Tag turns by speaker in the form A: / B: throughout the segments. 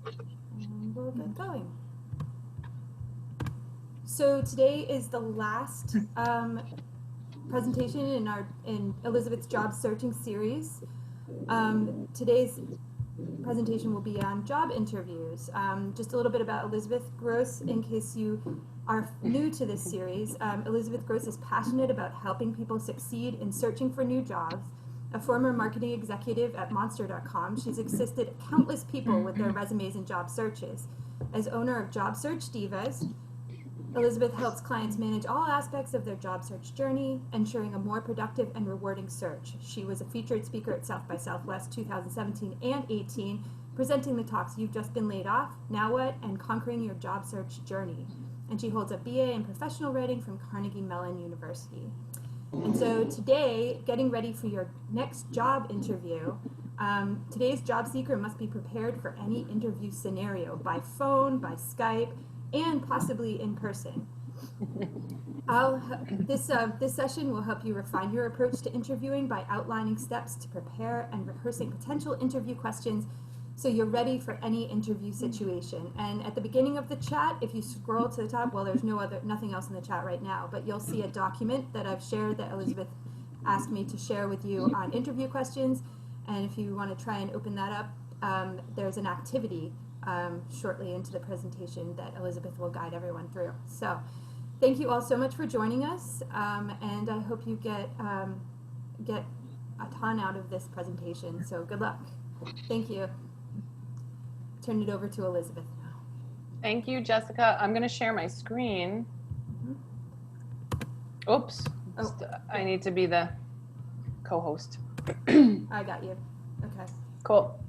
A: And we'll get going. So today is the last presentation in Elizabeth's job searching series. Today's presentation will be on job interviews. Just a little bit about Elizabeth Gross in case you are new to this series. Elizabeth Gross is passionate about helping people succeed in searching for new jobs. A former marketing executive at Monster.com, she's assisted countless people with their resumes and job searches. As owner of Job Search Divas, Elizabeth helps clients manage all aspects of their job search journey, ensuring a more productive and rewarding search. She was a featured speaker at South by Southwest 2017 and 18, presenting the talks You've Just Been Laid Off, Now What, and Conquering Your Job Search Journey. And she holds a BA in professional writing from Carnegie Mellon University. And so today, getting ready for your next job interview, today's job seeker must be prepared for any interview scenario, by phone, by Skype, and possibly in person. This session will help you refine your approach to interviewing by outlining steps to prepare and rehearsing potential interview questions so you're ready for any interview situation. And at the beginning of the chat, if you scroll to the top, well, there's nothing else in the chat right now, but you'll see a document that I've shared that Elizabeth asked me to share with you on interview questions. And if you want to try and open that up, there's an activity shortly into the presentation that Elizabeth will guide everyone through. So thank you all so much for joining us, and I hope you get a ton out of this presentation, so good luck. Thank you. Turn it over to Elizabeth now.
B: Thank you, Jessica. I'm going to share my screen. Oops. Oh. I need to be the co-host.
A: I got you. Okay.
B: Cool.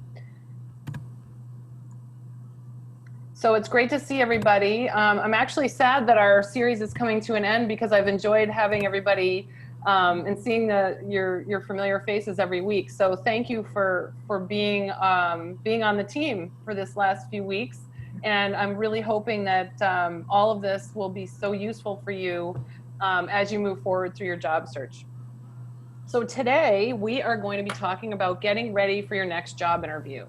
B: So it's great to see everybody. I'm actually sad that our series is coming to an end because I've enjoyed having everybody and seeing your familiar faces every week. So thank you for being on the team for this last few weeks. And I'm really hoping that all of this will be so useful for you as you move forward through your job search. So today we are going to be talking about getting ready for your next job interview.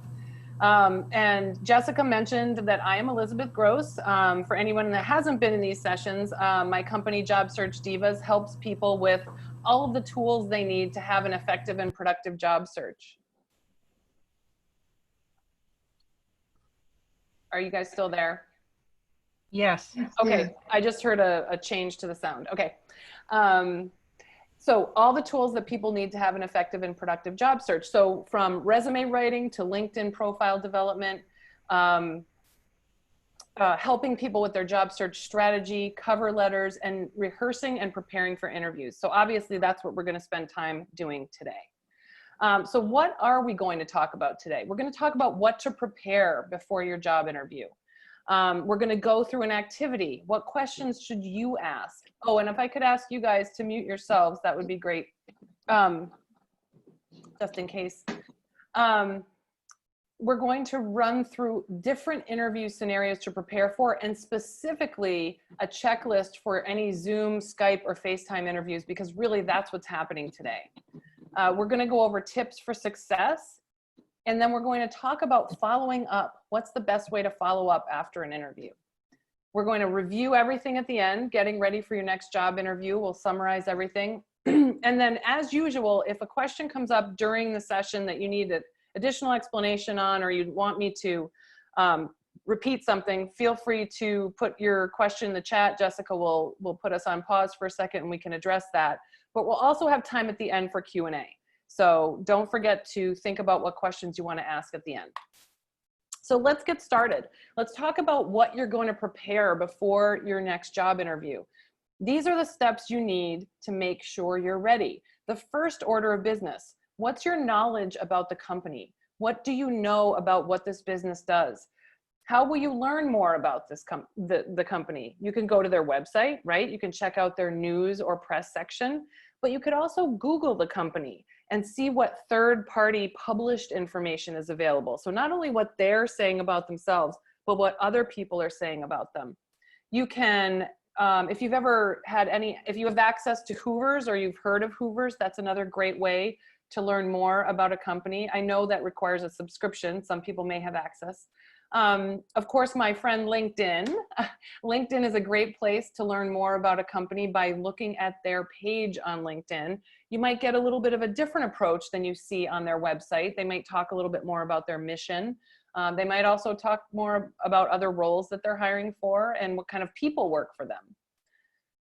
B: And Jessica mentioned that I am Elizabeth Gross. For anyone that hasn't been in these sessions, my company Job Search Divas helps people with all of the tools they need to have an effective and productive job search. Are you guys still there?
C: Yes.
B: Okay, I just heard a change to the sound. Okay. So all the tools that people need to have an effective and productive job search. So from resume writing to LinkedIn profile development, helping people with their job search strategy, cover letters, and rehearsing and preparing for interviews. So obviously that's what we're going to spend time doing today. So what are we going to talk about today? We're going to talk about what to prepare before your job interview. We're going to go through an activity. What questions should you ask? Oh, and if I could ask you guys to mute yourselves, that would be great. Just in case. We're going to run through different interview scenarios to prepare for, and specifically a checklist for any Zoom, Skype, or FaceTime interviews, because really that's what's happening today. We're going to go over tips for success. And then we're going to talk about following up. What's the best way to follow up after an interview? We're going to review everything at the end, getting ready for your next job interview. We'll summarize everything. And then as usual, if a question comes up during the session that you need additional explanation on, or you want me to repeat something, feel free to put your question in the chat. Jessica will put us on pause for a second and we can address that. But we'll also have time at the end for Q&A. So don't forget to think about what questions you want to ask at the end. So let's get started. Let's talk about what you're going to prepare before your next job interview. These are the steps you need to make sure you're ready. The first order of business: what's your knowledge about the company? What do you know about what this business does? How will you learn more about this the company? You can go to their website, right? You can check out their news or press section, but you could also Google the company and see what third-party published information is available. So not only what they're saying about themselves, but what other people are saying about them. You can, if you've ever had if you have access to Hoover's or you've heard of Hoover's, that's another great way to learn more about a company. I know that requires a subscription. Some people may have access. Of course, my friend LinkedIn. LinkedIn is a great place to learn more about a company by looking at their page on LinkedIn. You might get a little bit of a different approach than you see on their website. They might talk a little bit more about their mission. They might also talk more about other roles that they're hiring for and what kind of people work for them.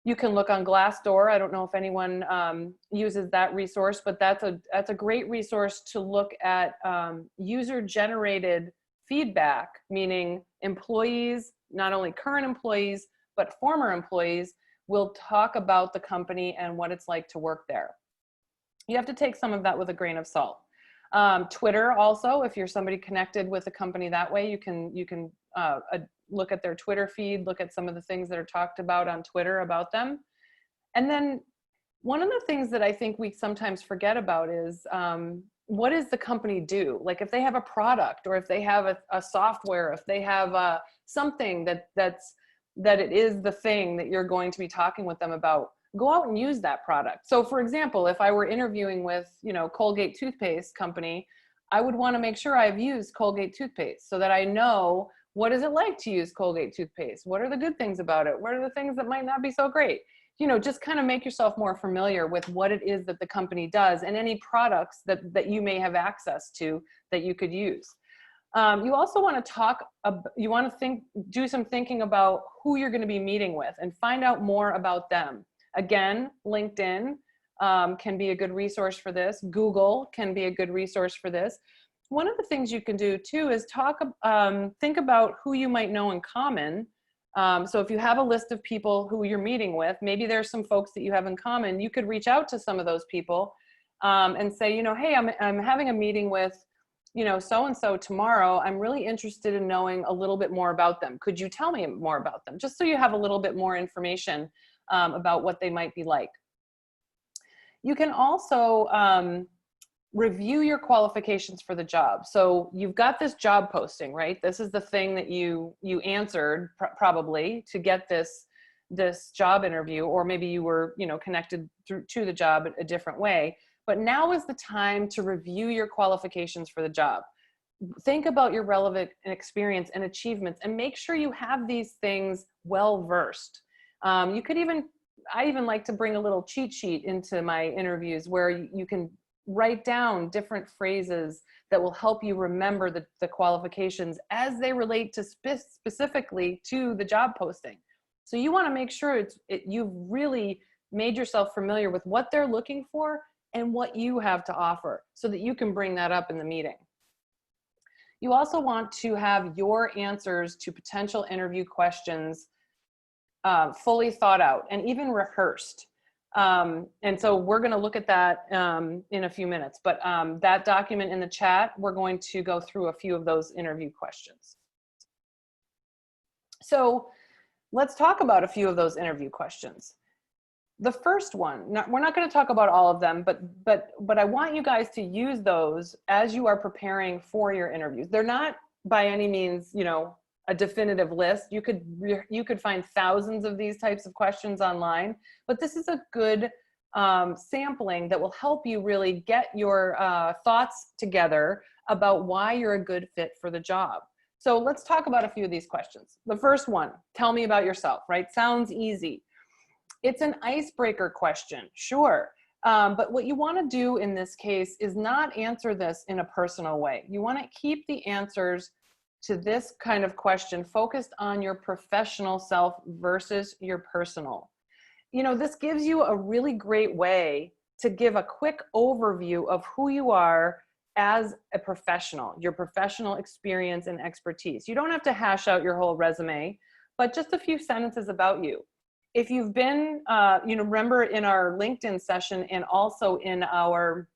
B: You can look on Glassdoor. I don't know if anyone uses that resource, but that's a great resource to look at user-generated feedback, meaning employees, not only current employees, but former employees will talk about the company and what it's like to work there. You have to take some of that with a grain of salt. Twitter also, if you're somebody connected with a company that way, you can look at their Twitter feed, look at some of the things that are talked about on Twitter about them. And then one of the things that I think we sometimes forget about is what does the company do? Like if they have a product, or if they have a software, if they have something that it is the thing that you're going to be talking with them about, go out and use that product. So for example, if I were interviewing with, Colgate toothpaste company, I would want to make sure I've used Colgate toothpaste so that I know what is it like to use Colgate toothpaste? What are the good things about it? What are the things that might not be so great? Just kind of make yourself more familiar with what it is that the company does and any products that you may have access to that you could use. You also want to do some thinking about who you're going to be meeting with and find out more about them. Again, LinkedIn can be a good resource for this. Google can be a good resource for this. One of the things you can do too is think about who you might know in common. So if you have a list of people who you're meeting with, maybe there's some folks that you have in common. You could reach out to some of those people and say, hey, I'm having a meeting with, so-and-so tomorrow. I'm really interested in knowing a little bit more about them. Could you tell me more about them? Just so you have a little bit more information about what they might be like. You can also review your qualifications for the job. So you've got this job posting, right? This is the thing that you answered probably to get this job interview, or maybe you were, connected to the job a different way. But now is the time to review your qualifications for the job. Think about your relevant experience and achievements and make sure you have these things well versed. I even like to bring a little cheat sheet into my interviews where you can write down different phrases that will help you remember the qualifications as they relate to specifically to the job posting. So you want to make sure you've really made yourself familiar with what they're looking for and what you have to offer so that you can bring that up in the meeting. You also want to have your answers to potential interview questions fully thought out and even rehearsed. And so we're going to look at that in a few minutes, but that document in the chat, we're going to go through a few of those interview questions. So let's talk about a few of those interview questions. The first one, we're not going to talk about all of them, but I want you guys to use those as you are preparing for your interviews. They're not by any means, a definitive list. You could find thousands of these types of questions online, but this is a good sampling that will help you really get your thoughts together about why you're a good fit for the job. So let's talk about a few of these questions. The first one, tell me about yourself, right? Sounds easy. It's an icebreaker question, sure. But what you want to do in this case is not answer this in a personal way. You want to keep the answers to this kind of question focused on your professional self versus your personal. This gives you a really great way to give a quick overview of who you are as a professional, your professional experience and expertise. You don't have to hash out your whole resume, but just a few sentences about you. If you've been, remember in our LinkedIn session and also in our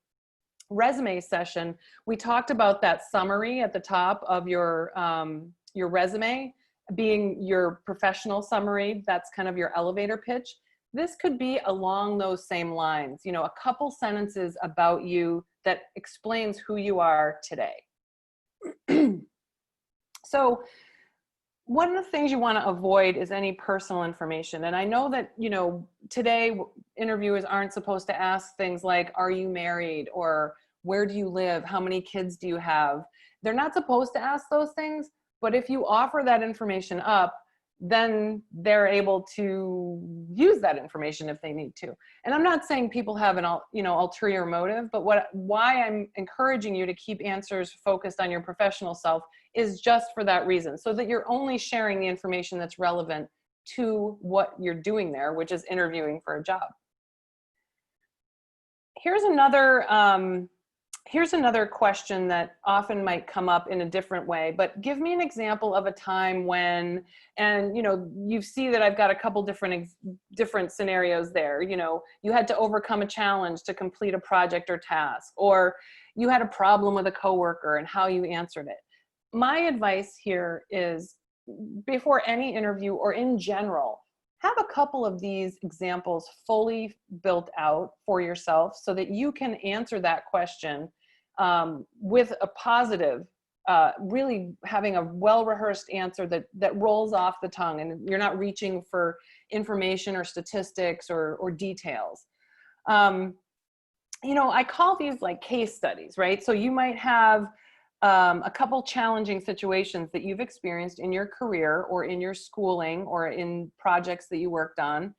B: resume session, we talked about that summary at the top of your resume being your professional summary. That's kind of your elevator pitch. This could be along those same lines, a couple sentences about you that explains who you are today. So one of the things you want to avoid is any personal information. And I know that, today interviewers aren't supposed to ask things like, are you married? Or where do you live? How many kids do you have? They're not supposed to ask those things, But if you offer that information up, then they're able to use that information if they need to. And I'm not saying people have an ulterior motive, but why I'm encouraging you to keep answers focused on your professional self is just for that reason, so that you're only sharing the information that's relevant to what you're doing there, which is interviewing for a job. Here's another question that often might come up in a different way, but give me an example of a time when, and you see that I've got a couple different scenarios there. You had to overcome a challenge to complete a project or task, or you had a problem with a coworker and how you answered it. My advice here is, before any interview or in general, have a couple of these examples fully built out for yourself so that you can answer that question with a positive, really having a well-rehearsed answer that rolls off the tongue, and you're not reaching for information or statistics or details. I call these like case studies, right? So you might have a couple challenging situations that you've experienced in your career or in your schooling or in projects that you worked on,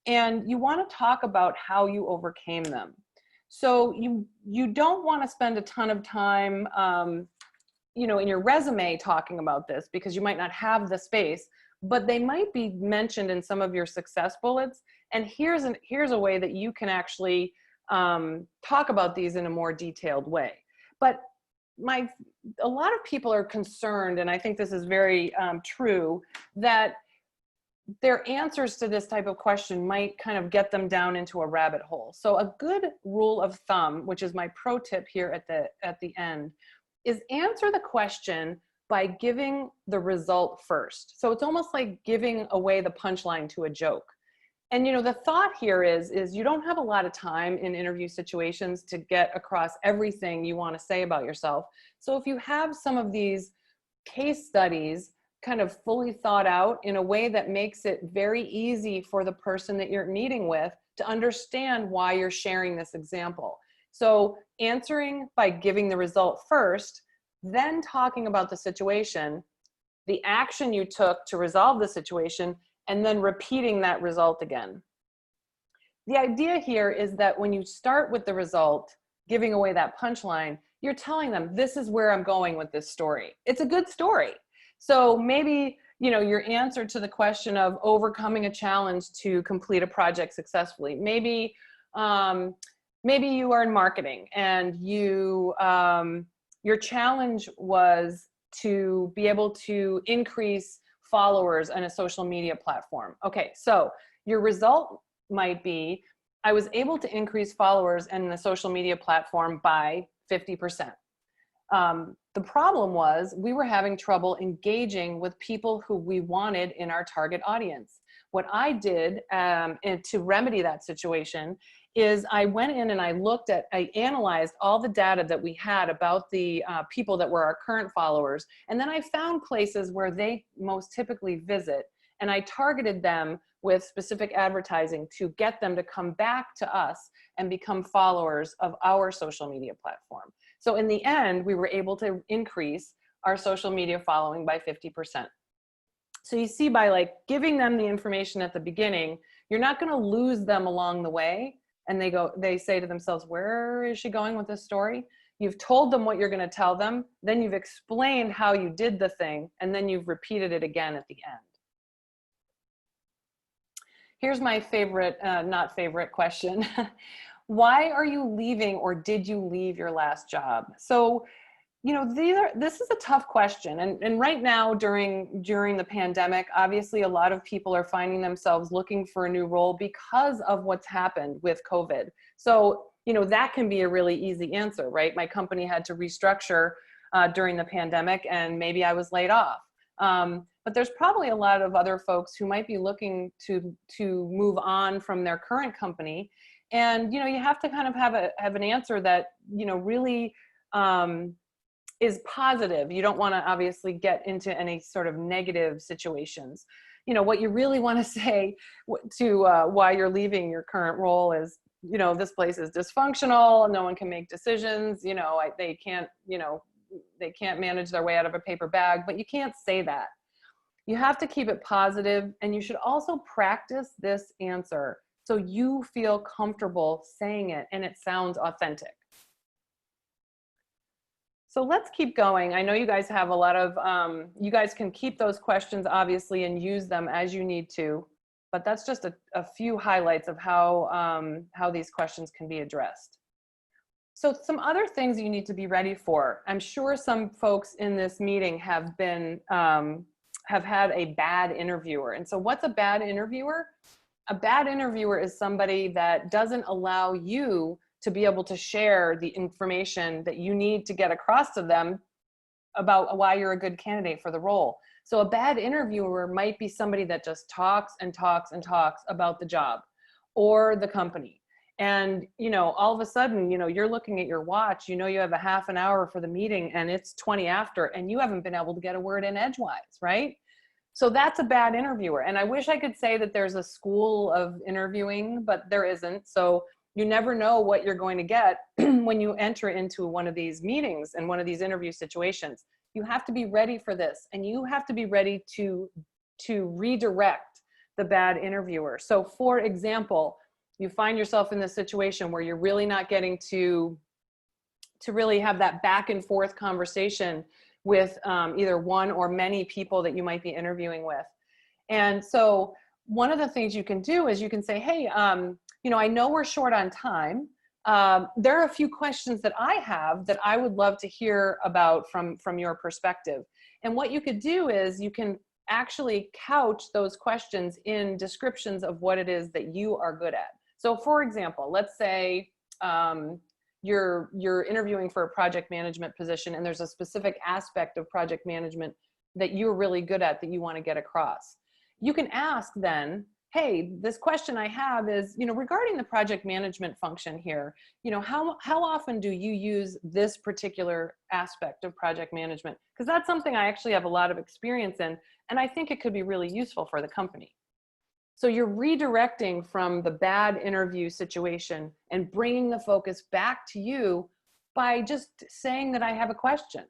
B: and you want to talk about how you overcame them. So you don't want to spend a ton of time, in your resume talking about this, because you might not have the space, but they might be mentioned in some of your success bullets. And here's a way that you can actually talk about these in a more detailed way. But a lot of people are concerned, and I think this is very true, that their answers to this type of question might kind of get them down into a rabbit hole. So a good rule of thumb, which is my pro tip here at the end, is answer the question by giving the result first. So it's almost like giving away the punchline to a joke. And the thought here is you don't have a lot of time in interview situations to get across everything you want to say about yourself. So if you have some of these case studies kind of fully thought out in a way that makes it very easy for the person that you're meeting with to understand why you're sharing this example. So answering by giving the result first, then talking about the situation, the action you took to resolve the situation, and then repeating that result again. The idea here is that when you start with the result, giving away that punchline, you're telling them, this is where I'm going with this story. It's a good story. So maybe, your answer to the question of overcoming a challenge to complete a project successfully, maybe you are in marketing and your challenge was to be able to increase followers on a social media platform. Okay, so your result might be, I was able to increase followers in the social media platform by 50%. The problem was we were having trouble engaging with people who we wanted in our target audience. What I did to remedy that situation is I went in and I analyzed all the data that we had about the people that were our current followers. And then I found places where they most typically visit, and I targeted them with specific advertising to get them to come back to us and become followers of our social media platform. So in the end, we were able to increase our social media following by 50%. So you see, by giving them the information at the beginning, you're not going to lose them along the way. And they say to themselves, where is she going with this story? You've told them what you're going to tell them. Then you've explained how you did the thing. And then you've repeated it again at the end. Here's my favorite, not favorite question. Why are you leaving, or did you leave your last job? So, this is a tough question. And right now during the pandemic, obviously a lot of people are finding themselves looking for a new role because of what's happened with COVID. So, that can be a really easy answer, right? My company had to restructure during the pandemic, and maybe I was laid off. But there's probably a lot of other folks who might be looking to move on from their current company. And, you have to kind of have an answer that, really is positive. You don't want to obviously get into any sort of negative situations. What you really want to say to why you're leaving your current role is, this place is dysfunctional. No one can make decisions. They can't, manage their way out of a paper bag, but you can't say that. You have to keep it positive, and you should also practice this answer so you feel comfortable saying it and it sounds authentic. So let's keep going. I know you guys have a lot of, you guys can keep those questions obviously and use them as you need to, but that's just a few highlights of how these questions can be addressed. So some other things you need to be ready for. I'm sure some folks in this meeting have been, have had a bad interviewer. And so what's a bad interviewer? A bad interviewer is somebody that doesn't allow you to be able to share the information that you need to get across to them about why you're a good candidate for the role. So a bad interviewer might be somebody that just talks and talks and talks about the job or the company. And, all of a sudden, you're looking at your watch, you have a half an hour for the meeting and it's 20 after, and you haven't been able to get a word in edgewise, right? So that's a bad interviewer. And I wish I could say that there's a school of interviewing, but there isn't. So you never know what you're going to get when you enter into one of these meetings and one of these interview situations. You have to be ready for this, and you have to be ready to redirect the bad interviewer. So for example, you find yourself in this situation where you're really not getting to really have that back and forth conversation with either one or many people that you might be interviewing with. And so one of the things you can do is you can say, hey, I know we're short on time. There are a few questions that I have that I would love to hear about from your perspective. And what you could do is you can actually couch those questions in descriptions of what it is that you are good at. So for example, let's say you're interviewing for a project management position, and there's a specific aspect of project management that you're really good at that you want to get across. You can ask then, hey, this question I have is, regarding the project management function here, how often do you use this particular aspect of project management? Because that's something I actually have a lot of experience in, and I think it could be really useful for the company. So you're redirecting from the bad interview situation and bringing the focus back to you by just saying that I have a question.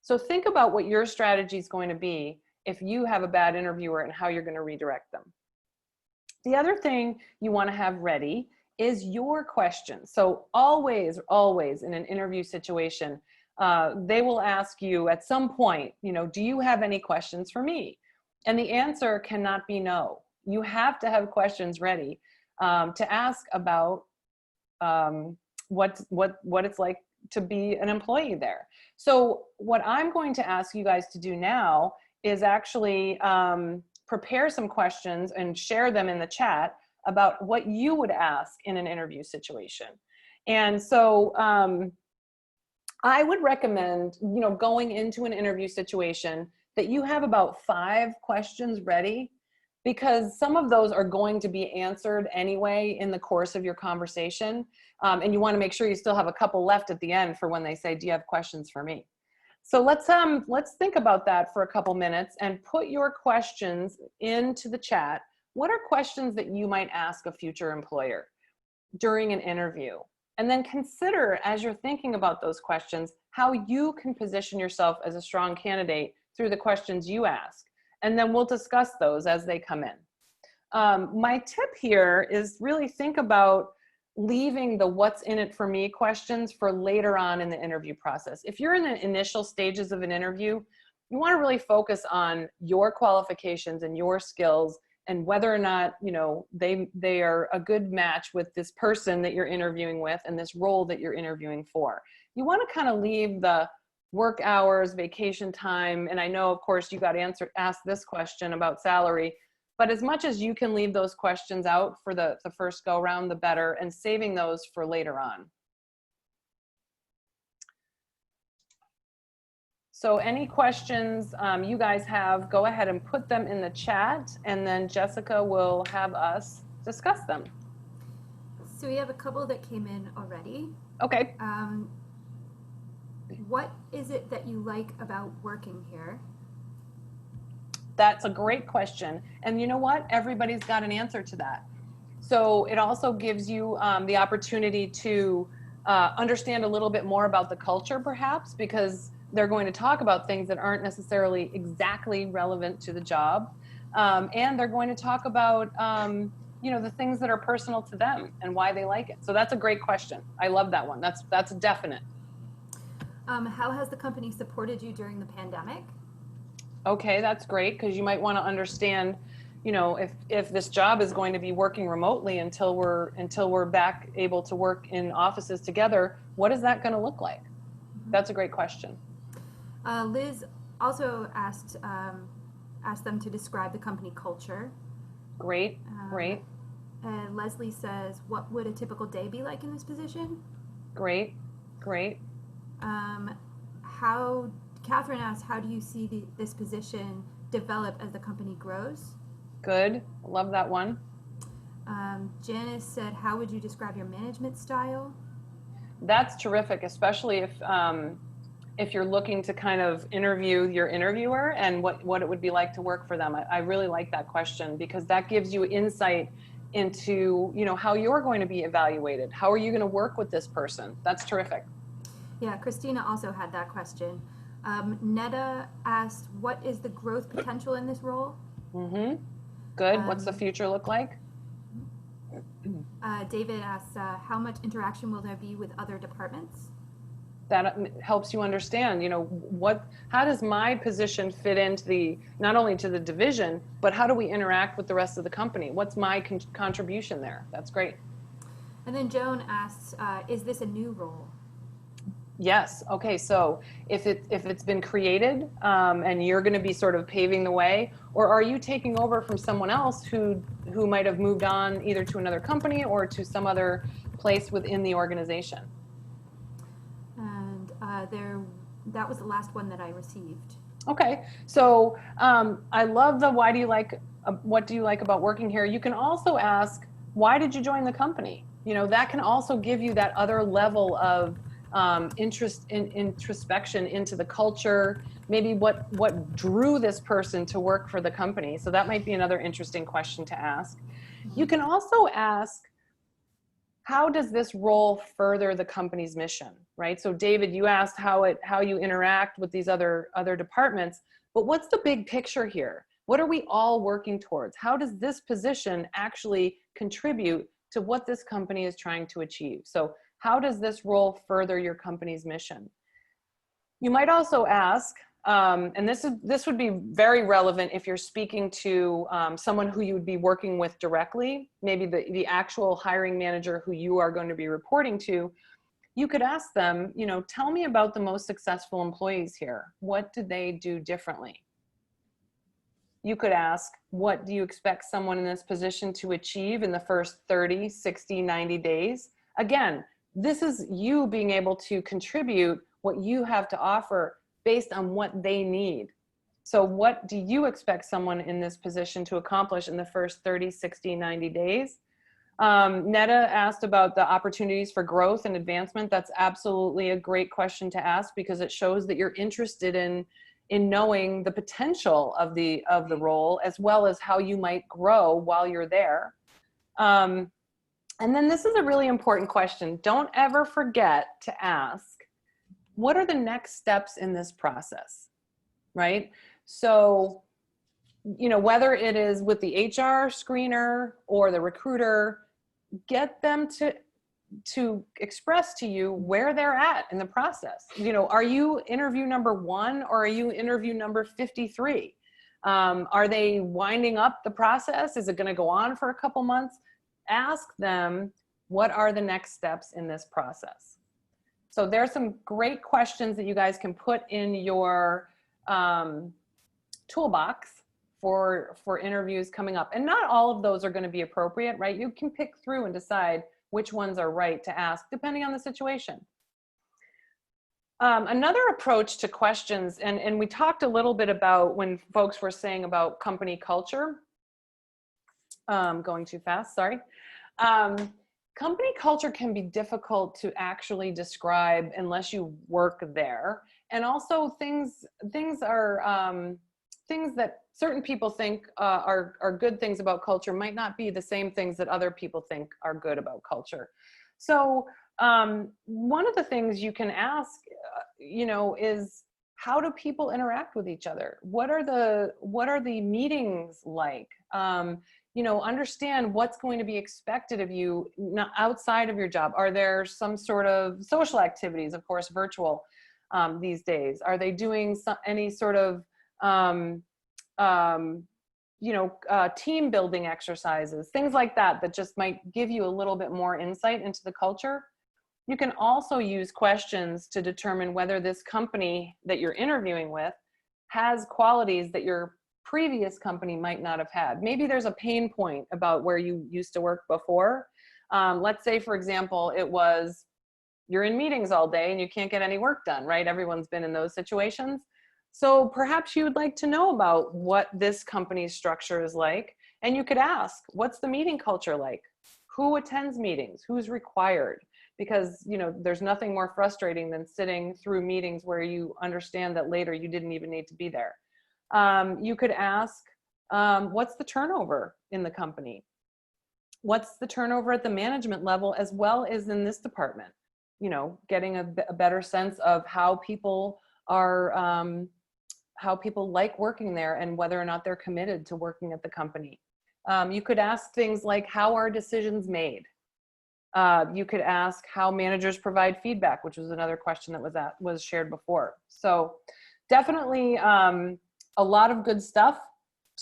B: So think about what your strategy is going to be if you have a bad interviewer and how you're going to redirect them. The other thing you want to have ready is your question. So always in an interview situation, they will ask you at some point, do you have any questions for me? And the answer cannot be no. You have to have questions ready to ask about what it's like to be an employee there. So what I'm going to ask you guys to do now is actually prepare some questions and share them in the chat about what you would ask in an interview situation. And so I would recommend, going into an interview situation that you have about 5 questions ready, because some of those are going to be answered anyway in the course of your conversation. And you want to make sure you still have a couple left at the end for when they say, do you have questions for me? So let's think about that for a couple minutes and put your questions into the chat. What are questions that you might ask a future employer during an interview? And then consider, as you're thinking about those questions, how you can position yourself as a strong candidate through the questions you ask. And then we'll discuss those as they come in. My tip here is really think about leaving the what's in it for me questions for later on in the interview process. If you're in the initial stages of an interview, you want to really focus on your qualifications and your skills and whether or not, they are a good match with this person that you're interviewing with and this role that you're interviewing for. You want to kind of leave the work hours, vacation time, and I know, of course, you got to ask this question about salary, but as much as you can leave those questions out for the first go round, the better, and saving those for later on. So any questions you guys have, go ahead and put them in the chat, and then Jessica will have us discuss them.
A: So we have a couple that came in already.
B: Okay.
A: What is it that you like about working here?
B: That's a great question. And you know what? Everybody's got an answer to that. So it also gives you the opportunity to understand a little bit more about the culture, perhaps, because They're going to talk about things that aren't necessarily exactly relevant to the job. And they're going to talk about, the things that are personal to them and why they like it. So that's a great question. I love that one. That's definite.
A: How has the company supported you during the pandemic?
B: Okay, that's great, because you might want to understand, if this job is going to be working remotely until we're back able to work in offices together, what is that going to look like? That's a great question.
A: Liz also asked them to describe the company culture.
B: Great, great,
A: Leslie says, what would a typical day be like in this position?
B: great, great.
A: Catherine asked, how do you see this position develop as the company grows?
B: Good, love that one.
A: Janice said, how would you describe your management style?
B: That's terrific, especially if you're looking to kind of interview your interviewer and what it would be like to work for them. I really like that question, because that gives you insight into, how you're going to be evaluated. How are you going to work with this person? That's terrific.
A: Yeah, Christina also had that question. Netta asked, what is the growth potential in this role?
B: Mm-hmm. Good. What's the future look like?
A: David asks, how much interaction will there be with other departments?
B: That helps you understand, how does my position fit into not only to the division, but how do we interact with the rest of the company? What's my contribution there? That's great.
A: And then Joan asks, is this a new role?
B: Yes. Okay. So if it's been created and you're going to be sort of paving the way, or are you taking over from someone else who might have moved on either to another company or to some other place within the organization?
A: And that was the last one that I received.
B: Okay. So I love the what do you like about working here? You can also ask, why did you join the company? That can also give you that other level of introspection into the culture, maybe what drew this person to work for the company. So that might be another interesting question to ask. You can also ask, how does this role further the company's mission, right? So David, you asked how you interact with these other departments, but what's the big picture here? What are we all working towards? How does this position actually contribute to what this company is trying to achieve? So how does this role further your company's mission? You might also ask, and this would be very relevant if you're speaking to someone who you would be working with directly, maybe the actual hiring manager who you are going to be reporting to. You could ask them, tell me about the most successful employees here. What do they do differently? You could ask, what do you expect someone in this position to achieve in the first 30, 60, 90 days? Again, this is you being able to contribute what you have to offer based on what they need. So what do you expect someone in this position to accomplish in the first 30, 60, 90 days? Netta asked about the opportunities for growth and advancement. That's absolutely a great question to ask, because it shows that you're interested in knowing the potential of the role, as well as how you might grow while you're there. And then this is a really important question. Don't ever forget to ask, what are the next steps in this process, right? So, whether it is with the HR screener or the recruiter, get them to express to you where they're at in the process. Are you interview number 1 or are you interview number 53? Are they winding up the process? Is it going to go on for a couple months? Ask them, what are the next steps in this process? So there's some great questions that you guys can put in your toolbox for interviews coming up. And not all of those are going to be appropriate, right? You can pick through and decide which ones are right to ask, depending on the situation. Another approach to questions, and we talked a little bit about when folks were saying about company culture. Going too fast, sorry. Company culture can be difficult to actually describe unless you work there. And also things are things that certain people think are good things about culture might not be the same things that other people think are good about culture. So one of the things you can ask, is how do people interact with each other? What are the meetings like? You know, understand what's going to be expected of you outside of your job. Are there some sort of social activities, of course, virtual these days? Are they doing any sort of, team building exercises, things like that, that just might give you a little bit more insight into the culture? You can also use questions to determine whether this company that you're interviewing with has qualities that your previous company might not have had. Maybe there's a pain point about where you used to work before. Let's say, for example, it was you're in meetings all day and you can't get any work done, right? Everyone's been in those situations. So perhaps you would like to know about what this company's structure is like. And you could ask, what's the meeting culture like? Who attends meetings? Who's required? Because, you know, there's nothing more frustrating than sitting through meetings where you understand that later you didn't even need to be there. You could ask, what's the turnover in the company? What's the turnover at the management level as well as in this department? You know, getting a better sense of how people are, how people like working there and whether or not they're committed to working at the company. You could ask things like, how are decisions made? You could ask how managers provide feedback, which was another question that was shared before. So definitely a lot of good stuff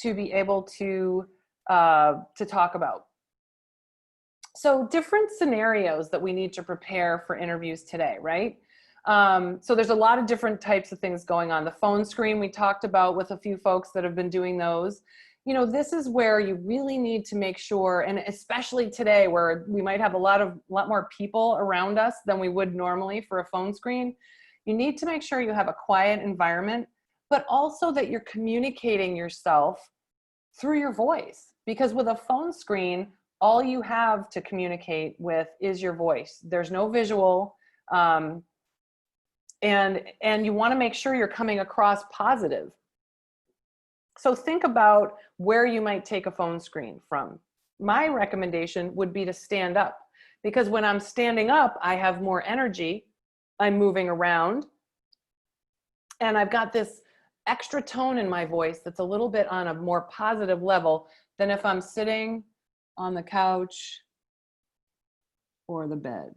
B: to be able to talk about. So different scenarios that we need to prepare for interviews today, right? So there's a lot of different types of things going on. The phone screen we talked about with a few folks that have been doing those. You know, this is where you really need to make sure, and especially today where we might have a lot more people around us than we would normally for a phone screen, you need to make sure you have a quiet environment, but also that you're communicating yourself through your voice. Because with a phone screen, all you have to communicate with is your voice. There's no visual, and you want to make sure you're coming across positive. So think about where you might take a phone screen from. My recommendation would be to stand up, because when I'm standing up, I have more energy. I'm moving around and I've got this extra tone in my voice that's a little bit on a more positive level than if I'm sitting on the couch or the bed,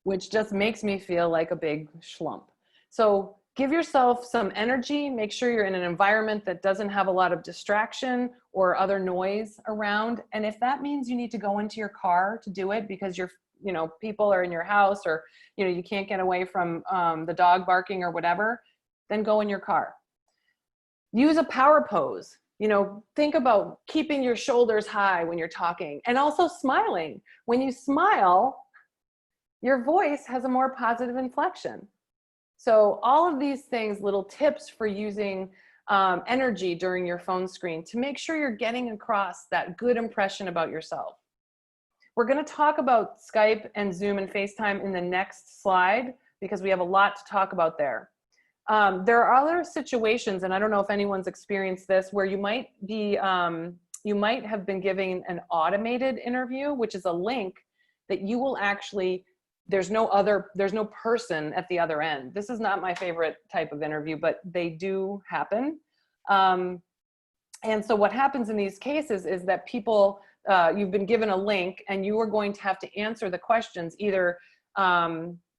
B: which just makes me feel like a big schlump. So give yourself some energy, make sure you're in an environment that doesn't have a lot of distraction or other noise around. And if that means you need to go into your car to do it because people are in your house, or, you can't get away from the dog barking or whatever, then go in your car. Use a power pose. Think about keeping your shoulders high when you're talking, and also smiling. When you smile, your voice has a more positive inflection. So all of these things, little tips for using energy during your phone screen to make sure you're getting across that good impression about yourself. We're going to talk about Skype and Zoom and FaceTime in the next slide because we have a lot to talk about there. There are other situations, and I don't know if anyone's experienced this, where you might have been giving an automated interview, which is a link that you will actually, there's no person at the other end. This is not my favorite type of interview, but they do happen. And so what happens in these cases is that people, you've been given a link and you are going to have to answer the questions, either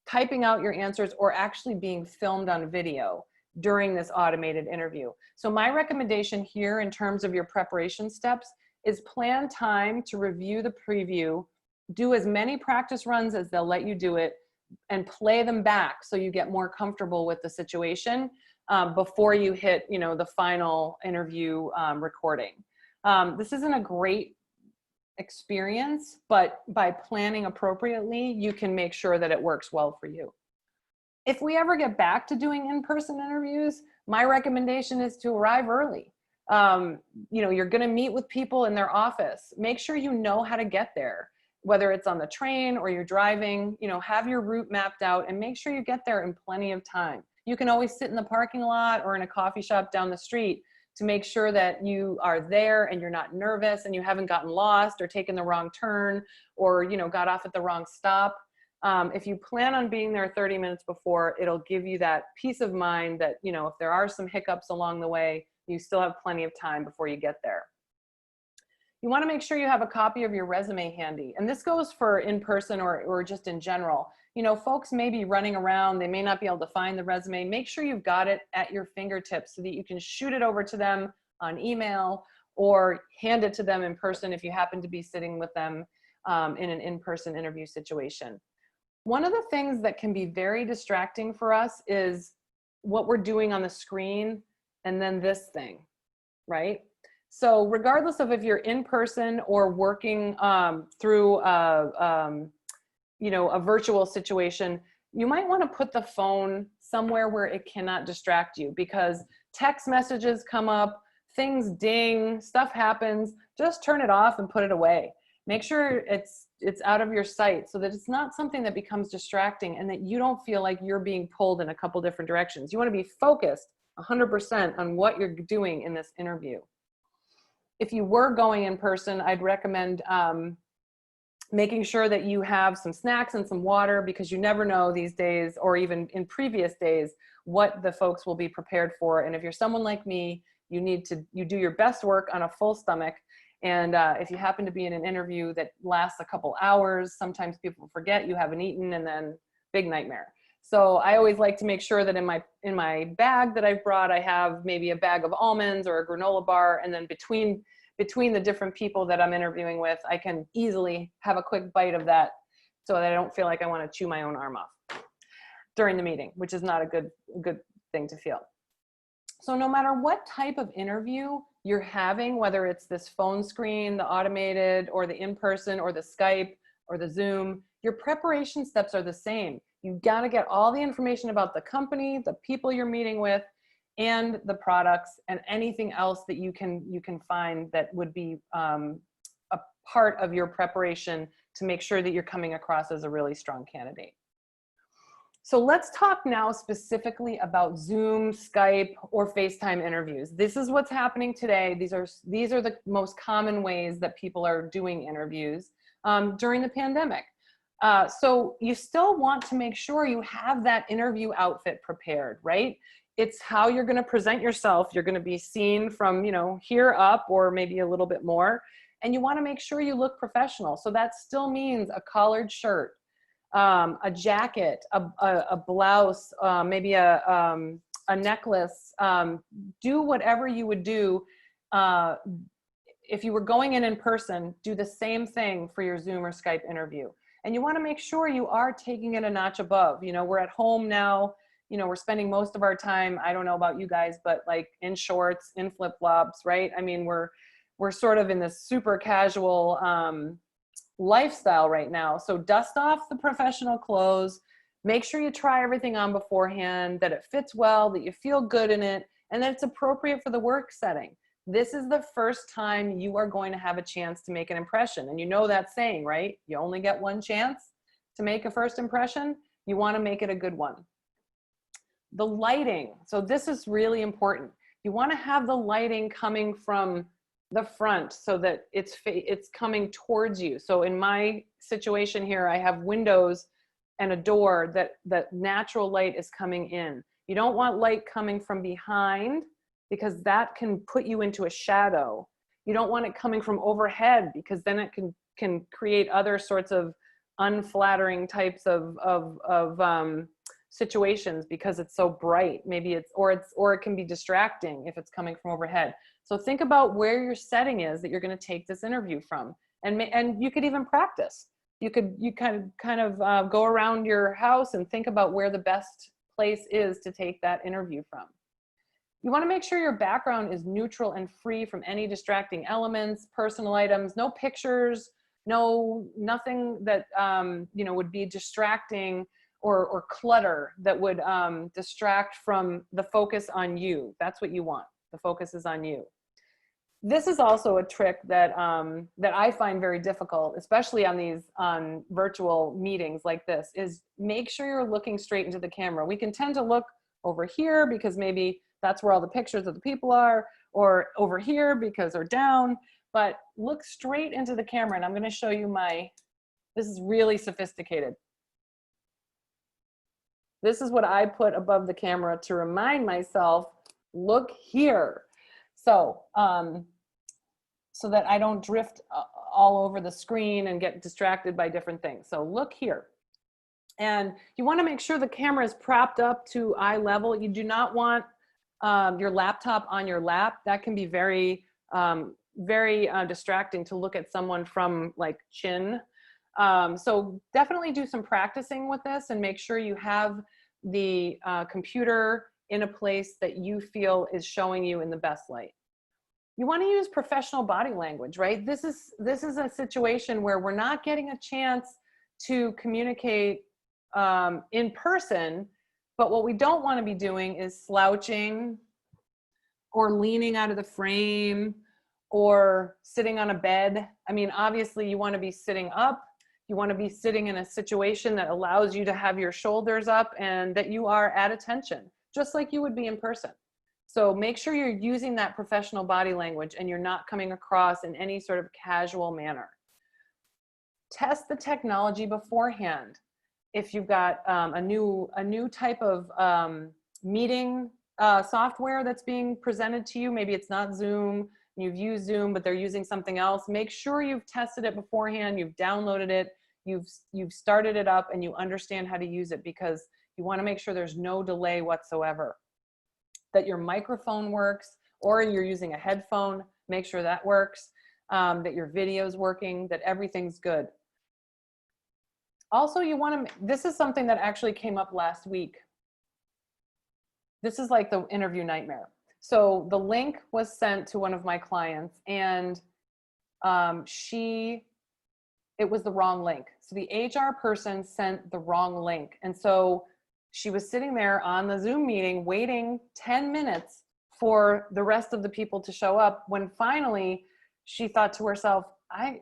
B: typing out your answers or actually being filmed on video during this automated interview. So my recommendation here in terms of your preparation steps is plan time to review the preview, do as many practice runs as they'll let you do it, and play them back so you get more comfortable with the situation before you hit, the final interview recording. This isn't a great experience, but by planning appropriately, you can make sure that it works well for you. If we ever get back to doing in-person interviews, my recommendation is to arrive early. You're going to meet with people in their office. Make sure you know how to get there, whether it's on the train or you're driving. Have your route mapped out and make sure you get there in plenty of time. You can always sit in the parking lot or in a coffee shop down the street to make sure that you are there and you're not nervous and you haven't gotten lost or taken the wrong turn or got off at the wrong stop. If you plan on being there 30 minutes before, it'll give you that peace of mind that, you know, if there are some hiccups along the way, you still have plenty of time before you get there. You want to make sure you have a copy of your resume handy. And this goes for in person or just in general. You know, folks may be running around, they may not be able to find the resume. Make sure you've got it at your fingertips so that you can shoot it over to them on email or hand it to them in person if you happen to be sitting with them in an in-person interview situation. One of the things that can be very distracting for us is what we're doing on the screen and then this thing, right? So regardless of if you're in person or working through you know, a virtual situation, you might want to put the phone somewhere where it cannot distract you, because text messages come up, things ding, stuff happens. Just turn it off and put it away. Make sure it's out of your sight so that it's not something that becomes distracting and that you don't feel like you're being pulled in a couple different directions. You want to be focused 100% on what you're doing in this interview. If you were going in person, I'd recommend making sure that you have some snacks and some water, because you never know these days, or even in previous days, what the folks will be prepared for. And if you're someone like me, you do your best work on a full stomach. And if you happen to be in an interview that lasts a couple hours, sometimes people forget you haven't eaten, and then big nightmare. So I always like to make sure that in my bag that I've brought, I have maybe a bag of almonds or a granola bar, and then between the different people that I'm interviewing with, I can easily have a quick bite of that so that I don't feel like I want to chew my own arm off during the meeting, which is not a good thing to feel. So no matter what type of interview you're having, whether it's this phone screen, the automated, or the in-person, or the Skype, or the Zoom, your preparation steps are the same. You've got to get all the information about the company, the people you're meeting with, and the products, and anything else that you can find that would be a part of your preparation to make sure that you're coming across as a really strong candidate. So let's talk now specifically about Zoom, Skype, or FaceTime interviews. This is what's happening today. These are the most common ways that people are doing interviews during the pandemic. So you still want to make sure you have that interview outfit prepared, right? It's how you're going to present yourself. You're going to be seen from, you know, here up or maybe a little bit more. And you want to make sure you look professional. So that still means a collared shirt, a jacket, a blouse, maybe a necklace. Do whatever you would do if you were going in person. Do the same thing for your Zoom or Skype interview. And you want to make sure you are taking it a notch above. You know, we're at home now. You know, we're spending most of our time, I don't know about you guys, but like in shorts, in flip-flops, right? I mean, we're sort of in this super casual lifestyle right now. So dust off the professional clothes, make sure you try everything on beforehand, that it fits well, that you feel good in it, and that it's appropriate for the work setting. This is the first time you are going to have a chance to make an impression. And you know that saying, right? You only get one chance to make a first impression. You want to make it a good one. The lighting. So this is really important. You want to have the lighting coming from the front so that it's coming towards you. So in my situation here, I have windows and a door that natural light is coming in. You don't want light coming from behind, because that can put you into a shadow. You don't want it coming from overhead, because then it can create other sorts of unflattering types of situations because it's so bright. Maybe or it can be distracting if it's coming from overhead. So think about where your setting is that you're going to take this interview from, and you could even practice. You kind of go around your house and think about where the best place is to take that interview from. You want to make sure your background is neutral and free from any distracting elements, personal items, no pictures, nothing that would be distracting or clutter that would distract from the focus on you. That's what you want. The focus is on you. This is also a trick that I find very difficult, especially on virtual meetings like this, is make sure you're looking straight into the camera. We can tend to look over here because maybe that's where all the pictures of the people are, or over here because they're down, but look straight into the camera. And I'm going to show you this is really sophisticated. This is what I put above the camera to remind myself, look here. So, so that I don't drift all over the screen and get distracted by different things. So look here. And you want to make sure the camera is propped up to eye level. You do not want your laptop on your lap. That can be very, very distracting to look at someone from like chin. So definitely do some practicing with this and make sure you have the computer in a place that you feel is showing you in the best light. You want to use professional body language, right? This is a situation where we're not getting a chance to communicate in person, but what we don't want to be doing is slouching or leaning out of the frame or sitting on a bed. I mean, obviously you want to be sitting up. You want to be sitting in a situation that allows you to have your shoulders up and that you are at attention, just like you would be in person. So make sure you're using that professional body language and you're not coming across in any sort of casual manner. Test the technology beforehand. If you've got a new type of meeting software that's being presented to you, maybe it's not Zoom, you've used Zoom, but they're using something else, make sure you've tested it beforehand, you've downloaded it, you've started it up, and you understand how to use it, because you want to make sure there's no delay whatsoever. That your microphone works, or you're using a headphone, make sure that works, that your video's working, that everything's good. Also, you want to, this is something that actually came up last week. This is like the interview nightmare. So the link was sent to one of my clients, and it was the wrong link. So the HR person sent the wrong link. And so she was sitting there on the Zoom meeting waiting 10 minutes for the rest of the people to show up, when finally she thought to herself,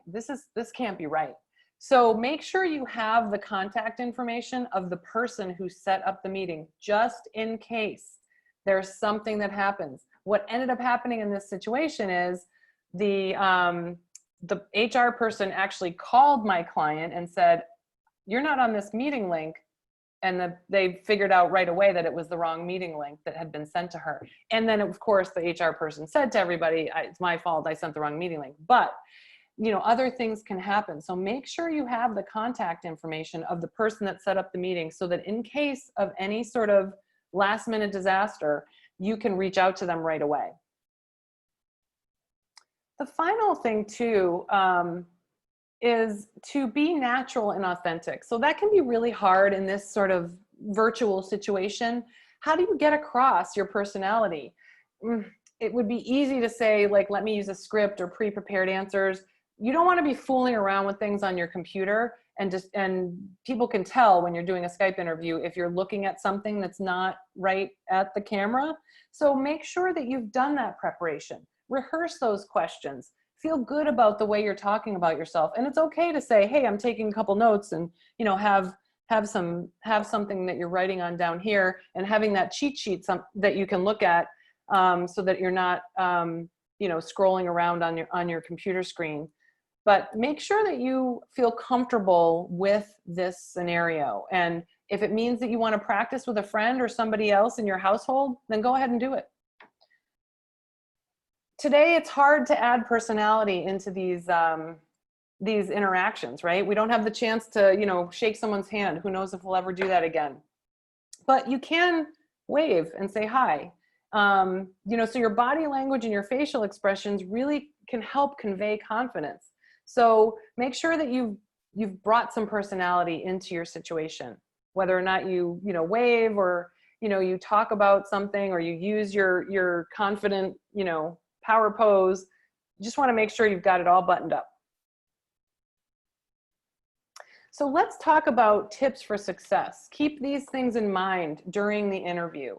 B: this can't be right. So make sure you have the contact information of the person who set up the meeting, just in case there's something that happens. What ended up happening in this situation is the HR person actually called my client and said, you're not on this meeting link. And they figured out right away that it was the wrong meeting link that had been sent to her. And then, of course, the HR person said to everybody, it's my fault, I sent the wrong meeting link. But, you know, other things can happen. So make sure you have the contact information of the person that set up the meeting, so that in case of any sort of last minute disaster, you can reach out to them right away. The final thing too, is to be natural and authentic. So that can be really hard in this sort of virtual situation. How do you get across your personality? It would be easy to say, like, let me use a script or pre-prepared answers. You don't want to be fooling around with things on your computer, and people can tell when you're doing a Skype interview if you're looking at something that's not right at the camera. So make sure that you've done that preparation. Rehearse those questions. Feel good about the way you're talking about yourself. And it's okay to say, hey, I'm taking a couple notes, and, you know, have something that you're writing on down here, and having that cheat sheet that you can look at, so that you're not, you know, scrolling around on your computer screen. But make sure that you feel comfortable with this scenario. And if it means that you want to practice with a friend or somebody else in your household, then go ahead and do it. Today, it's hard to add personality into these interactions, right? We don't have the chance to, you know, shake someone's hand. Who knows if we'll ever do that again? But you can wave and say hi. You know, so your body language and your facial expressions really can help convey confidence. So make sure that you've brought some personality into your situation, whether or not you wave, or, you know, you talk about something, or you use your confident, you know, power pose. You just want to make sure you've got it all buttoned up. So let's talk about tips for success. Keep these things in mind during the interview.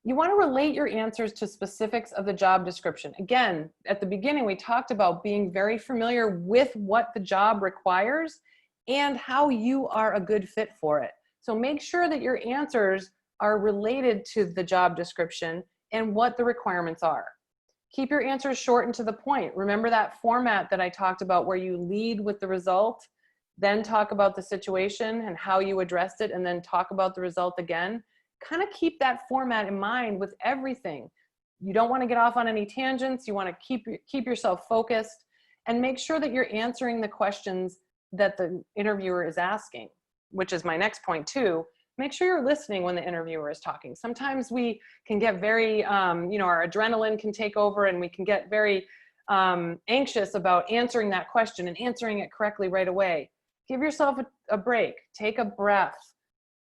B: You want to relate your answers to specifics of the job description. Again, at the beginning, we talked about being very familiar with what the job requires and how you are a good fit for it. So make sure that your answers are related to the job description and what the requirements are. Keep your answers short and to the point. Remember that format that I talked about, where you lead with the result? then talk about the situation and how you addressed it, and then talk about the result again. Kind of keep that format in mind with everything. You don't want to get off on any tangents. You want to keep yourself focused, and make sure that you're answering the questions that the interviewer is asking, which is my next point too. Make sure you're listening when the interviewer is talking. Sometimes we can get very, our adrenaline can take over, and we can get very anxious about answering that question and answering it correctly right away. Give yourself a break, take a breath,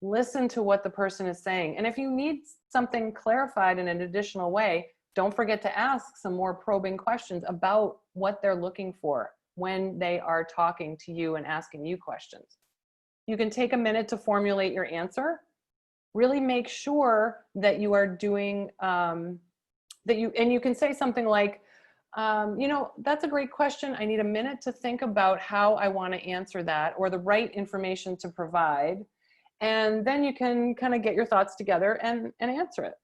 B: listen to what the person is saying. And if you need something clarified in an additional way, don't forget to ask some more probing questions about what they're looking for when they are talking to you and asking you questions. You can take a minute to formulate your answer. Really make sure that you are doing, and you can say something like, that's a great question. I need a minute to think about how I want to answer that, or the right information to provide. And then you can kind of get your thoughts together and answer it.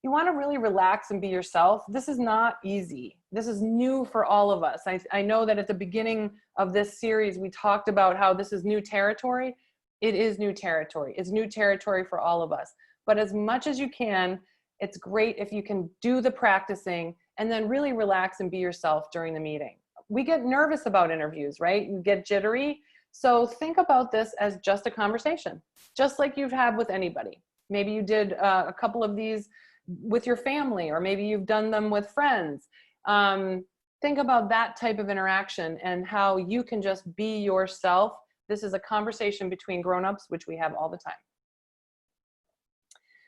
B: You want to really relax and be yourself. This is not easy. This is new for all of us. I know that at the beginning of this series, we talked about how this is new territory. It is new territory. It's new territory for all of us. But as much as you can, it's great if you can do the practicing and then really relax and be yourself during the meeting. We get nervous about interviews, right? You get jittery. So think about this as just a conversation, just like you've had with anybody. Maybe you did a couple of these with your family, or maybe you've done them with friends. Think about that type of interaction and how you can just be yourself. This is a conversation between grown-ups, which we have all the time.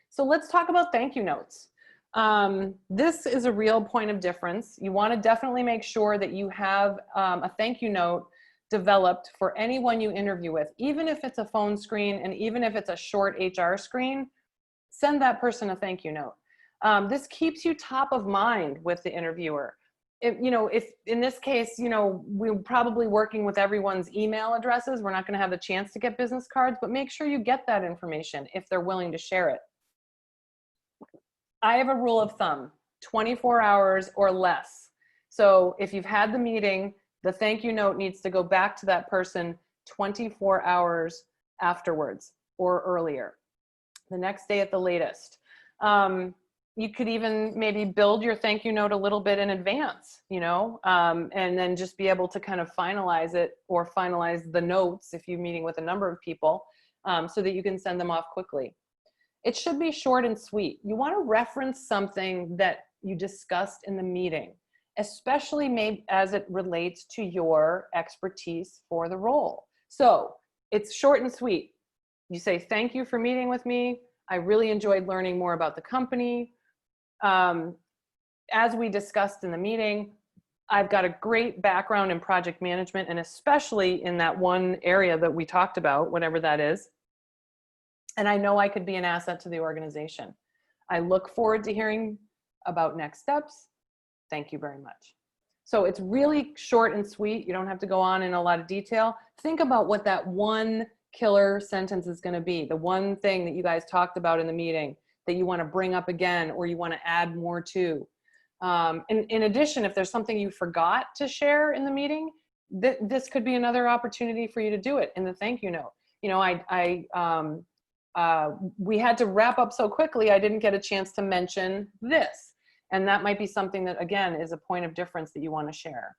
B: So let's talk about thank you notes. This is a real point of difference. You want to definitely make sure that you have a thank you note developed for anyone you interview with, even if it's a phone screen and even if it's a short HR screen. Send that person a thank you note. This keeps you top of mind with the interviewer. If in this case, we're probably working with everyone's email addresses. We're not going to have the chance to get business cards, but make sure you get that information if they're willing to share it. I have a rule of thumb, 24 hours or less. So if you've had the meeting, the thank you note needs to go back to that person 24 hours afterwards or earlier, the next day at the latest. You could even maybe build your thank you note a little bit in advance, and then just be able to kind of finalize it, or finalize the notes if you're meeting with a number of people, so that you can send them off quickly. It should be short and sweet. You want to reference something that you discussed in the meeting, especially maybe as it relates to your expertise for the role. So it's short and sweet. You say, thank you for meeting with me. I really enjoyed learning more about the company. As we discussed in the meeting, I've got a great background in project management, and especially in that one area that we talked about, whatever that is. And I know I could be an asset to the organization. I look forward to hearing about next steps. Thank you very much. So it's really short and sweet. You don't have to go on in a lot of detail. Think about what that one killer sentence is going to be, the one thing that you guys talked about in the meeting that you want to bring up again, or you want to add more to. In addition, if there's something you forgot to share in the meeting, this could be another opportunity for you to do it in the thank you note. We had to wrap up so quickly, I didn't get a chance to mention this. And that might be something that, again, is a point of difference that you want to share.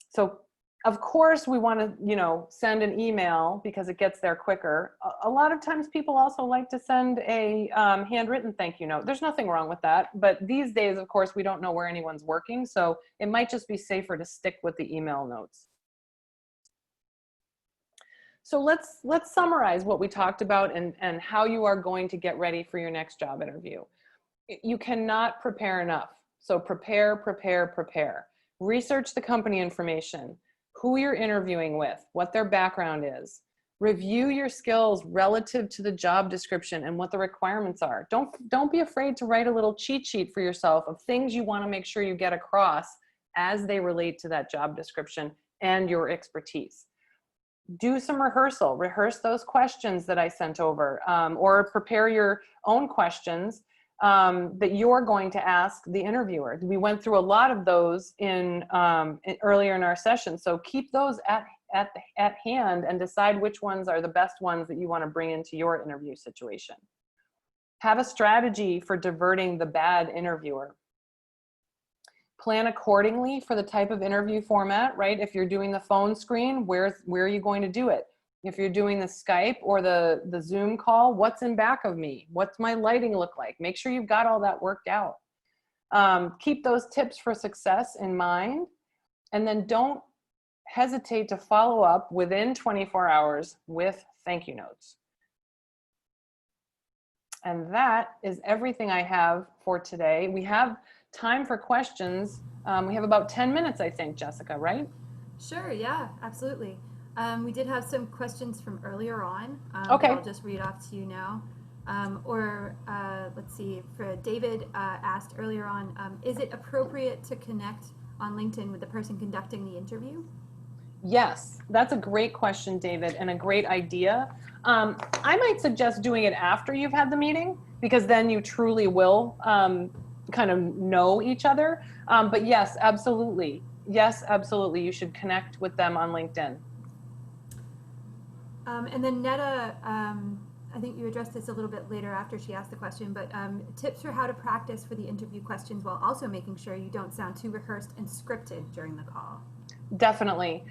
B: So of course we want to, send an email because it gets there quicker. A lot of times people also like to send a handwritten thank you note. There's nothing wrong with that. But these days, of course, we don't know where anyone's working. So it might just be safer to stick with the email notes. So let's summarize what we talked about and how you are going to get ready for your next job interview. You cannot prepare enough. So prepare, prepare, prepare. Research the company information, who you're interviewing with, what their background is. Review your skills relative to the job description and what the requirements are. Don't be afraid to write a little cheat sheet for yourself of things you want to make sure you get across as they relate to that job description and your expertise. Do some rehearsal. Rehearse those questions that I sent over, or prepare your own questions that you're going to ask the interviewer. We went through a lot of those earlier in our session, so keep those at hand and decide which ones are the best ones that you want to bring into your interview situation. Have a strategy for diverting the bad interviewer. Plan accordingly for the type of interview format, right? If you're doing the phone screen, where are you going to do it? If you're doing the Skype or the Zoom call, what's in back of me? What's my lighting look like? Make sure you've got all that worked out. Keep those tips for success in mind, and then don't hesitate to follow up within 24 hours with thank you notes. And that is everything I have for today. We have time for questions. We have about 10 minutes, I think, Jessica, right?
A: Sure, yeah, absolutely. We did have some questions from earlier on.
B: Okay.
A: I'll just read off to you now. Let's see, for David asked earlier on, is it appropriate to connect on LinkedIn with the person conducting the interview?
B: Yes, that's a great question, David, and a great idea. I might suggest doing it after you've had the meeting, because then you truly will kind of know each other. But yes, absolutely. Yes, absolutely. You should connect with them on LinkedIn.
A: And then Netta, I think you addressed this a little bit later after she asked the question, but tips for how to practice for the interview questions while also making sure you don't sound too rehearsed and scripted during the call.
B: Definitely.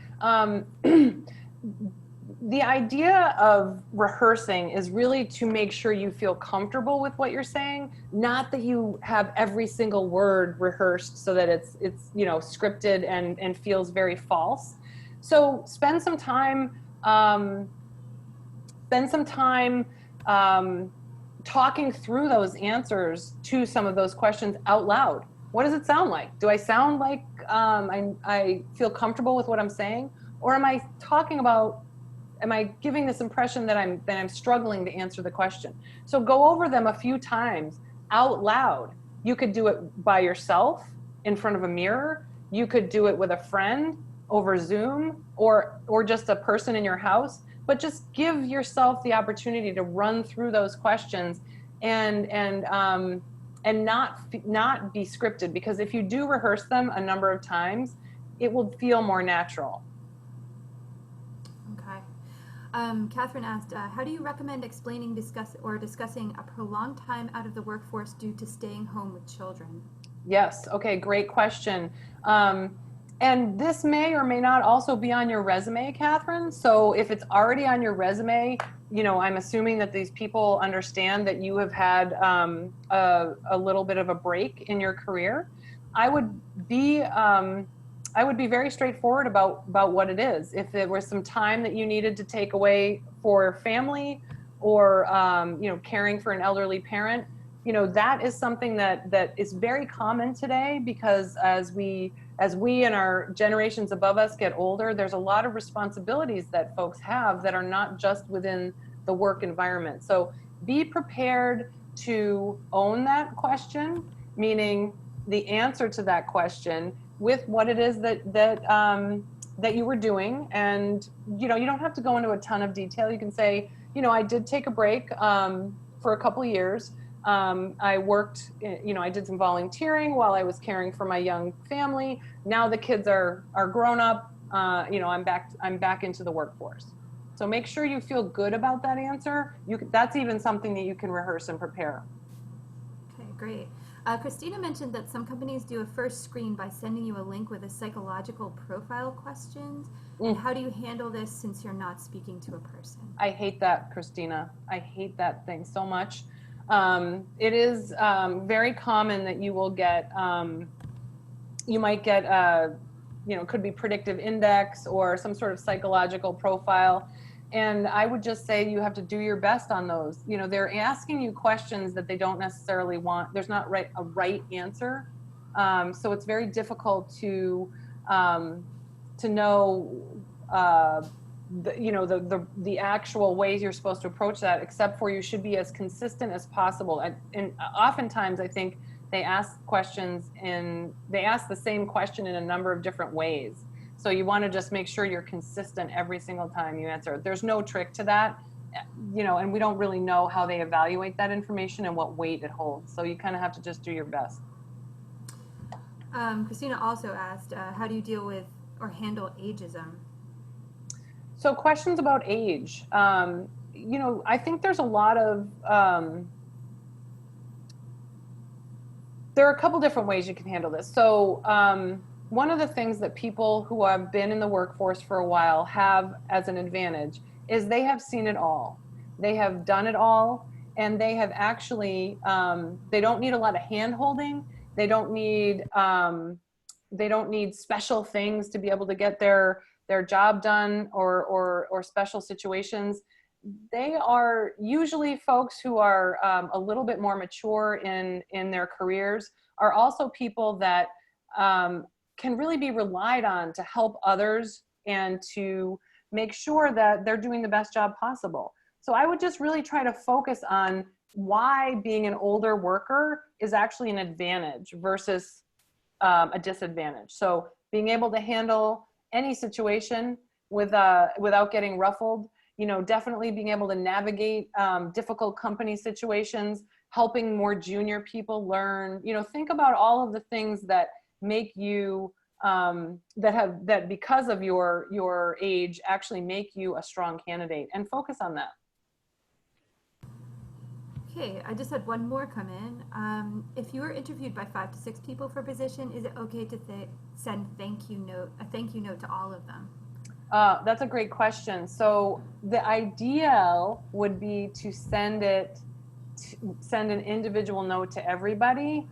B: The idea of rehearsing is really to make sure you feel comfortable with what you're saying, not that you have every single word rehearsed so that it's scripted and feels very false. So spend some time talking through those answers to some of those questions out loud. What does it sound like? Do I sound like I feel comfortable with what I'm saying? Or am I giving this impression that I'm struggling to answer the question? So go over them a few times out loud. You could do it by yourself in front of a mirror. You could do it with a friend over Zoom or just a person in your house. But just give yourself the opportunity to run through those questions and not be scripted, because if you do rehearse them a number of times, it will feel more natural.
A: Okay. Catherine asked, how do you recommend discussing a prolonged time out of the workforce due to staying home with children?
B: Yes. Okay. Great question. And this may or may not also be on your resume, Catherine. So if it's already on your resume, I'm assuming that these people understand that you have had a little bit of a break in your career. I would be very straightforward about what it is. If there was some time that you needed to take away for family or caring for an elderly parent, that is something that is very common today, because as we and our generations above us get older, there's a lot of responsibilities that folks have that are not just within the work environment. So be prepared to own that question, meaning the answer to that question with what it is that you were doing. And you don't have to go into a ton of detail. You can say, I did take a break for a couple of years. I worked, I did some volunteering while I was caring for my young family. Now the kids are grown up. I'm back into the workforce. So make sure you feel good about that answer. That's even something that you can rehearse and prepare.
A: Okay, great. Christina mentioned that some companies do a first screen by sending you a link with a psychological profile questions. And how do you handle this since you're not speaking to a person?
B: I hate that, Christina. I hate that thing so much. It is very common that you will get, you might get, could be predictive index or some sort of psychological profile. And I would just say you have to do your best on those. They're asking you questions that they don't necessarily want. There's not a right answer. So it's very difficult to know the actual ways you're supposed to approach that, except for you should be as consistent as possible. And oftentimes I think they ask the same question in a number of different ways. So you want to just make sure you're consistent every single time you answer. There's no trick to that, and we don't really know how they evaluate that information and what weight it holds. So you kind of have to just do your best.
A: Christina also asked, how do you deal with or handle ageism?
B: So questions about age. You know, I think there's a lot of, there are a couple different ways you can handle this. So one of the things that people who have been in the workforce for a while have as an advantage is they have seen it all. They have done it all, and they have actually, they don't need a lot of hand holding. They don't need special things to be able to get their job done, or special situations. They are usually folks who are a little bit more mature in their careers, are also people that can really be relied on to help others and to make sure that they're doing the best job possible. So I would just really try to focus on why being an older worker is actually an advantage versus a disadvantage. So being able to handle any situation without getting ruffled, you know, definitely being able to navigate difficult company situations, helping more junior people learn, you know, think about all of the things that make you, that because of your age actually make you a strong candidate, and focus on that.
A: Okay, I just had one more come in. If you were interviewed by 5 to 6 people for a position, is it okay to send a thank you note to all of them?
B: That's a great question. So the ideal would be to send an individual note to everybody.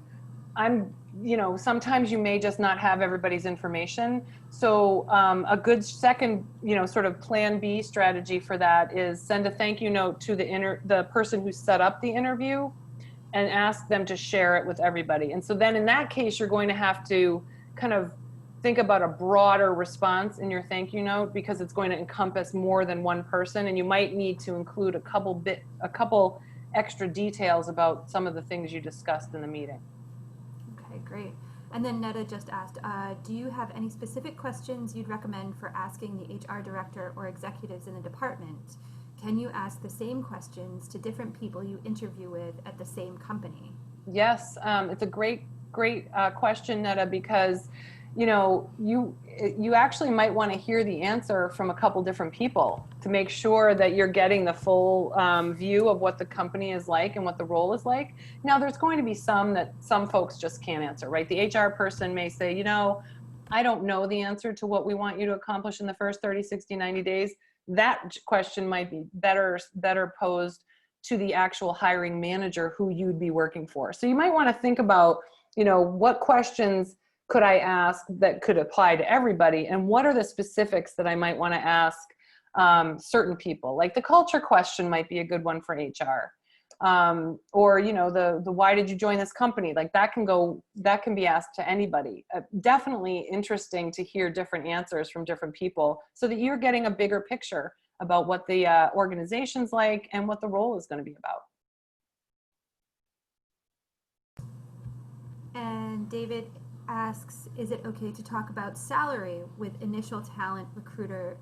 B: You know, sometimes you may just not have everybody's information. So a good second, you know, sort of plan B strategy for that is send a thank you note to the person who set up the interview, and ask them to share it with everybody. And so then in that case, you're going to have to kind of think about a broader response in your thank you note, because it's going to encompass more than one person, and you might need to include a couple extra details about some of the things you discussed in the meeting.
A: Okay, great. And then Netta just asked, do you have any specific questions you'd recommend for asking the HR director or executives in the department? Can you ask the same questions to different people you interview with at the same company?
B: Yes, it's a great question, Netta, because you know, you actually might want to hear the answer from a couple different people to make sure that you're getting the full view of what the company is like and what the role is like. Now, there's going to be some folks just can't answer, right? The HR person may say, you know, I don't know the answer to what we want you to accomplish in the first 30, 60, 90 days. That question might be better posed to the actual hiring manager who you'd be working for. So you might want to think about, you know, what questions could I ask that could apply to everybody, and what are the specifics that I might want to ask certain people? Like the culture question might be a good one for HR, or you know, the why did you join this company? Like that can be asked to anybody. Definitely interesting to hear different answers from different people, so that you're getting a bigger picture about what the organization's like and what the role is going to be about.
A: And David asks, is it okay to talk about salary with an initial talent recruiter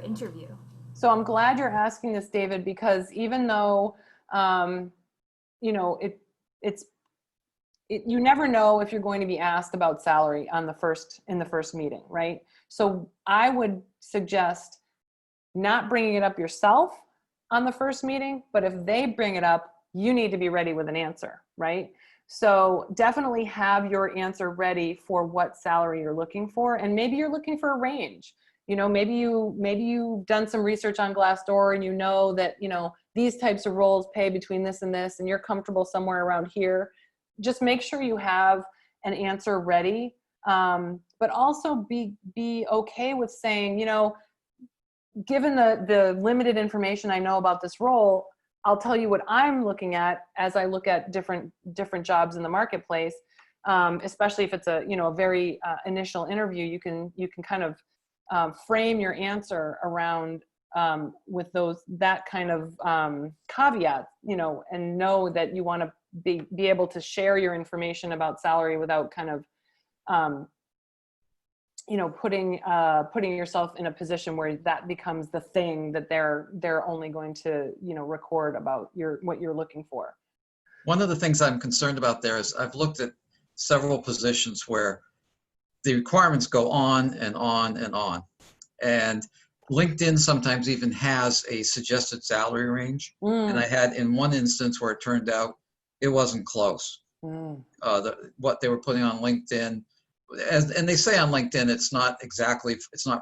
A: interview?
B: So I'm glad you're asking this, David, because even though you know, you never know if you're going to be asked about salary in the first meeting, right? So I would suggest not bringing it up yourself on the first meeting, but if they bring it up, you need to be ready with an answer, right? So definitely have your answer ready for what salary you're looking for. And maybe you're looking for a range. You know, maybe you've done some research on Glassdoor and you know that, you know, these types of roles pay between this and this, and you're comfortable somewhere around here. Just make sure you have an answer ready. But also be okay with saying, you know, given the limited information I know about this role, I'll tell you what I'm looking at as I look at different jobs in the marketplace. Especially if it's a very initial interview, you can kind of frame your answer around with that kind of caveat, you know, and know that you want to be able to share your information about salary without kind of you know, putting yourself in a position where that becomes the thing that they're only going to, you know, record about what you're looking for.
D: One of the things I'm concerned about there is I've looked at several positions where the requirements go on and on and on. And LinkedIn sometimes even has a suggested salary range. And I had in one instance where it turned out it wasn't close. What they were putting on LinkedIn, and they say on LinkedIn, it's not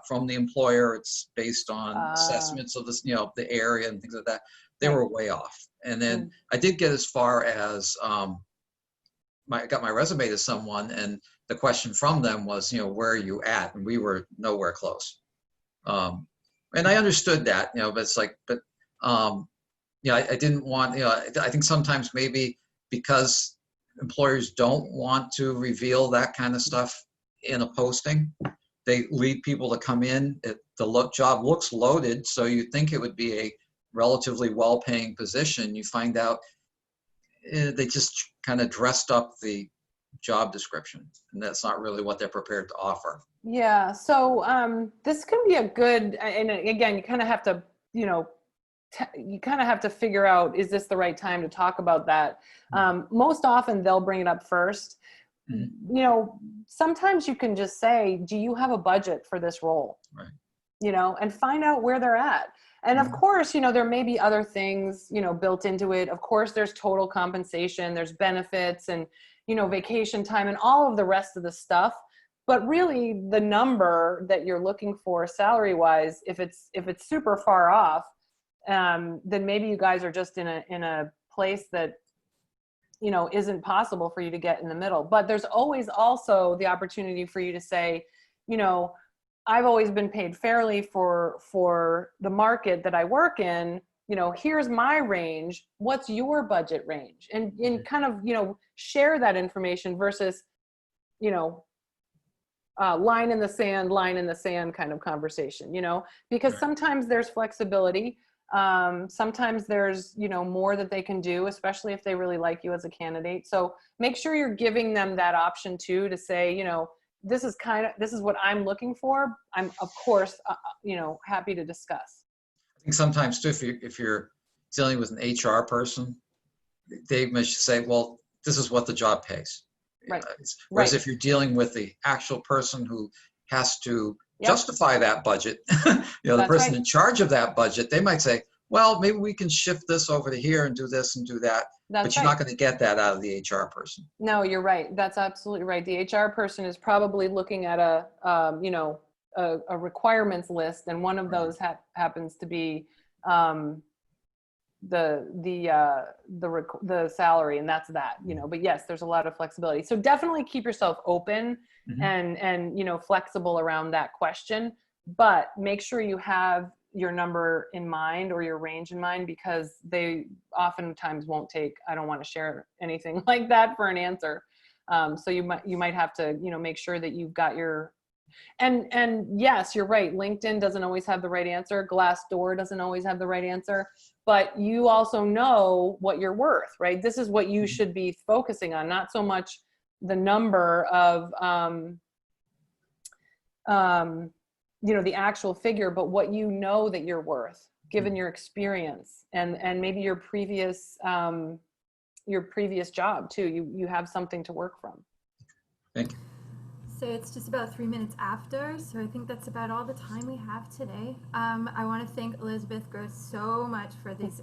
D: from the employer. It's based on assessments of this, the area and things like that. They were way off. And then I did get as far as I got my resume to someone, and the question from them was, where are you at? And we were nowhere close. And I understood that, but it's like, I didn't want, I think sometimes maybe because employers don't want to reveal that kind of stuff in a posting, they lead people to come in. The job looks loaded, so you think it would be a relatively well-paying position. You find out they just kind of dressed up the job description, and that's not really what they're prepared to offer.
B: Yeah. So this can be a good, and again, you kind of have to, you kind of have to figure out, is this the right time to talk about that? Most often they'll bring it up first. Sometimes you can just say, do you have a budget for this role?
D: Right.
B: And find out where they're at. And of course, there may be other things, built into it. Of course, there's total compensation, there's benefits and, vacation time and all of the rest of the stuff. But really the number that you're looking for salary wise, if it's super far off, then maybe you guys are just in a place that, isn't possible for you to get in the middle. But there's always also the opportunity for you to say, I've always been paid fairly for the market that I work in. Here's my range. What's your budget range? And kind of, share that information versus, line in the sand kind of conversation, because sometimes there's flexibility. Sometimes there's, more that they can do, especially if they really like you as a candidate. So make sure you're giving them that option too, to say, this is what I'm looking for. I'm of course, happy to discuss.
D: I think sometimes too, if you're dealing with an HR person, they must say, well, this is what the job pays.
B: Right.
D: Whereas if you're dealing with the actual person who has to justify that budget, the person in charge of that budget, they might say, well, maybe we can shift this over to here and do this and do that. But you're not going to get that out of the HR person. No,
B: you're right. That's absolutely right. The HR person is probably looking at a requirements list, and one of those happens to be the salary, and that's that. But yes, there's a lot of flexibility. So definitely keep yourself open and flexible around that question. But make sure you have your number in mind or your range in mind, because they oftentimes won't take, I don't want to share anything like that for an answer. So you might have to, make sure that you've got your, and yes, you're right. LinkedIn doesn't always have the right answer. Glassdoor doesn't always have the right answer, but you also know what you're worth, right? This is what you should be focusing on, not so much the number of, the actual figure, but what that you're worth, given your experience and maybe your previous job too. You have something to work from.
D: Thank you.
A: So it's just about 3 minutes after, so I think that's about all the time we have today. I want to thank Elizabeth Gross so much for this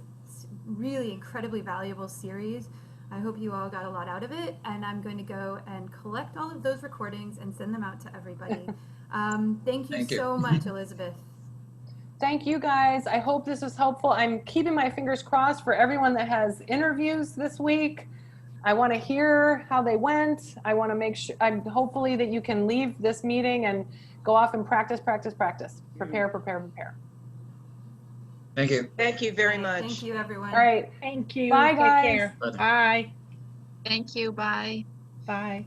A: really incredibly valuable series. I hope you all got a lot out of it, and I'm going to go and collect all of those recordings and send them out to everybody. Thank you so much, Elizabeth.
B: Thank you, guys. I hope this was helpful. I'm keeping my fingers crossed for everyone that has interviews this week. I want to hear how they went. I want to make sure, hopefully that you can leave this meeting and go off and practice. Prepare.
D: Thank you.
E: Thank you very much.
A: Thank you, everyone.
B: All right.
C: Thank you.
B: Bye,
C: Take
B: guys.
C: care. Bye.
F: Thank you. Bye.
C: Bye.